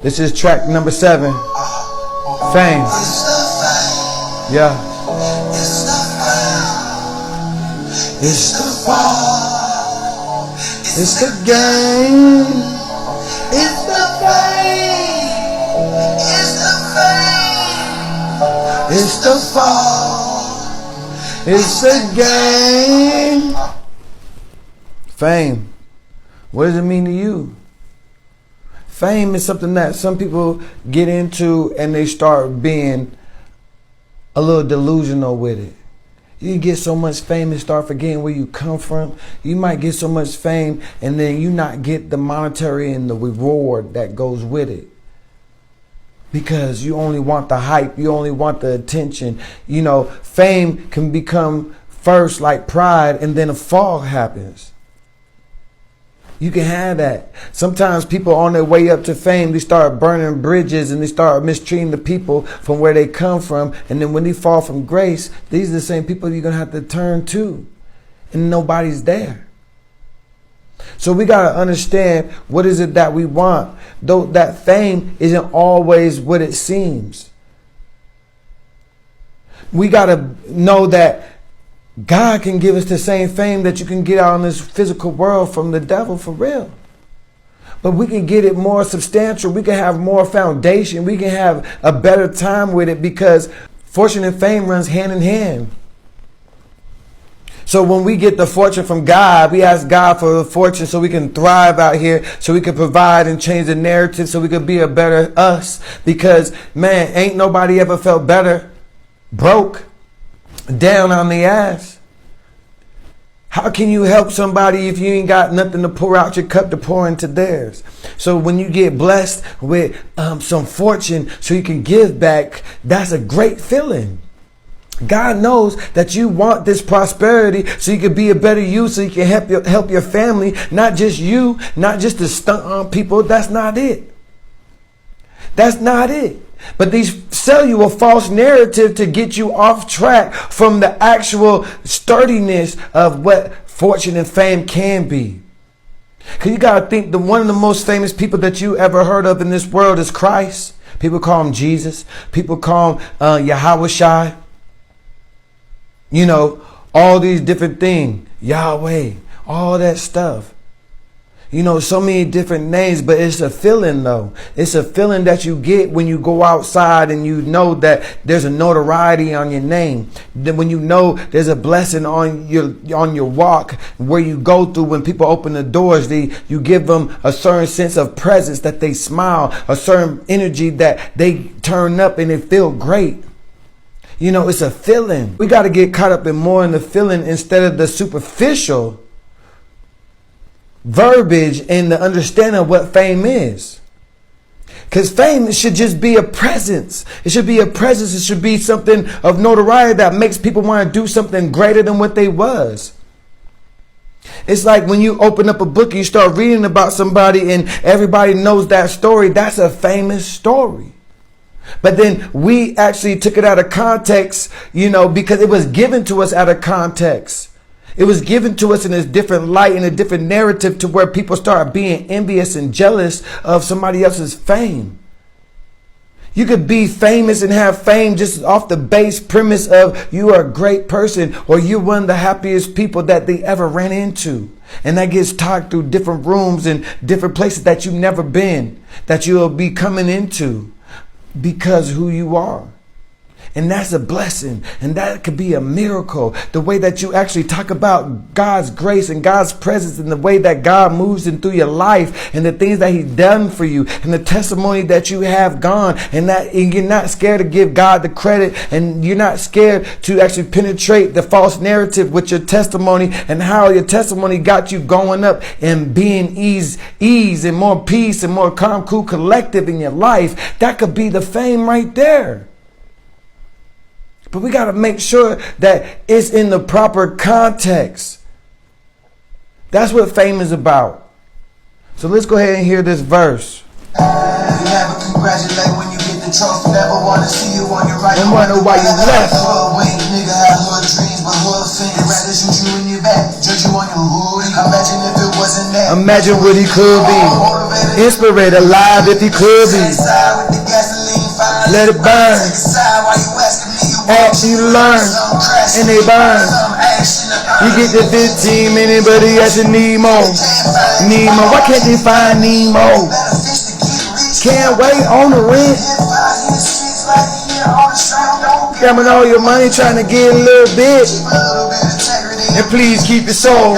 This is track number 7. Fame. Yeah. It's the fall. It's the game. It's the fame. It's the fame. It's the fall. It's the game. Fame. What does it mean to you? Fame is something that some people get into and they start being a little delusional with it. You get so much fame and start forgetting where you come from. You might get so much fame and then you not get the monetary and the reward that goes with it. Because you only want the hype. You only want the attention. You know, fame can become first like pride and then a fall happens. You can have that. Sometimes people on their way up to fame, they start burning bridges and they start mistreating the people from where they come from. And then when they fall from grace, these are the same people you're going to have to turn to. And nobody's there. So we got to understand, what is it that we want? Though that fame isn't always what it seems. We got to know that God can give us the same fame that you can get out in this physical world from the devil, for real. But we can get it more substantial. We can have more foundation. We can have a better time with it because fortune and fame runs hand in hand. So when we get the fortune from God, we ask God for the fortune so we can thrive out here, so we can provide and change the narrative, so we can be a better us. Because, man, ain't nobody ever felt better broke, down on the ass. How can you help somebody if you ain't got nothing to pour out your cup to pour into theirs? So when you get blessed with some fortune so you can give back, that's a great feeling. God knows that you want this prosperity so you can be a better you, so you can help your family, not just you, not just to stunt on people. That's not it. That's not it. But these sell you a false narrative to get you off track from the actual sturdiness of what fortune and fame can be. Because you got to think that one of the most famous people that you ever heard of in this world is Christ. People call him Jesus. People call him Yahweh. You know, all these different things. Yahweh. All that stuff. You know, so many different names, but it's a feeling though. It's a feeling that you get when you go outside and you know that there's a notoriety on your name. Then when you know there's a blessing on your walk where you go through, when people open the doors, you give them a certain sense of presence, that they smile, a certain energy that they turn up and they feel great. You know, it's a feeling. We got to get caught up in more in the feeling instead of the superficial verbiage and the understanding of what fame is. Because fame should just be a presence. It should be a presence. It should be something of notoriety that makes people want to do something greater than what they was. It's like when you open up a book and you start reading about somebody and everybody knows that story. That's a famous story. But then we actually took it out of context, you know, because it was given to us out of context. It was given to us in a different light, in a different narrative, to where people start being envious and jealous of somebody else's fame. You could be famous and have fame just off the base premise of you are a great person or you're one of the happiest people that they ever ran into. And that gets talked through different rooms and different places that you've never been, that you'll be coming into because who you are. And that's a blessing. And that could be a miracle. The way that you actually talk about God's grace and God's presence and the way that God moves in through your life and the things that he's done for you and the testimony that you have gone, and that you're not scared to give God the credit, and you're not scared to actually penetrate the false narrative with your testimony and how your testimony got you going up and being ease and more peace and more calm, cool, collective in your life. That could be the fame right there. But we got to make sure that it's in the proper context. That's what fame is about. So let's go ahead and hear this verse. You never congratulate when you get the trophy. Never want to see you on your right. Don't wonder why you left. Wait, nigga, have hood dreams, but hood fans rather shoot you in your back, judge you on your hood. Imagine if it wasn't and that. Imagine what he could be. Inspired, alive if he could be. Let it burn. Action you learn. And they burn. You get the 15 minutes, but he actually need more. Nemo. Why can't they find Nemo? Can't wait on the rent. Gambling all your money trying to get a little bit. And please keep your soul.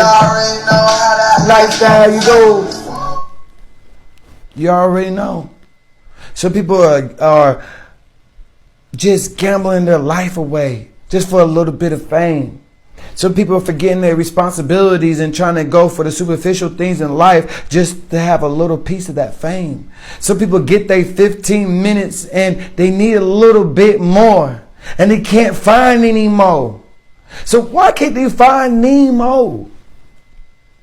Lifestyle you go. You already know. Some people are just gambling their life away just for a little bit of fame. Some people are forgetting their responsibilities and trying to go for the superficial things in life just to have a little piece of that fame. Some people get their 15 minutes and they need a little bit more and they can't find any more. So why can't they find Nemo?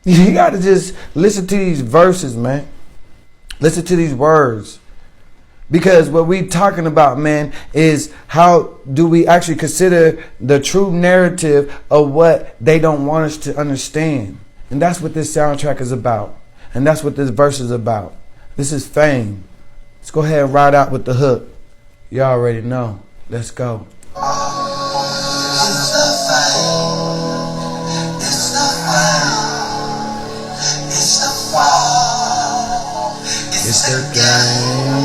You got to just listen to these verses, man. Listen to these words. Because what we're talking about, man, is how do we actually consider the true narrative of what they don't want us to understand. And that's what this soundtrack is about. And that's what this verse is about. This is fame. Let's go ahead and ride out with the hook. You already know. Let's go. It's the game.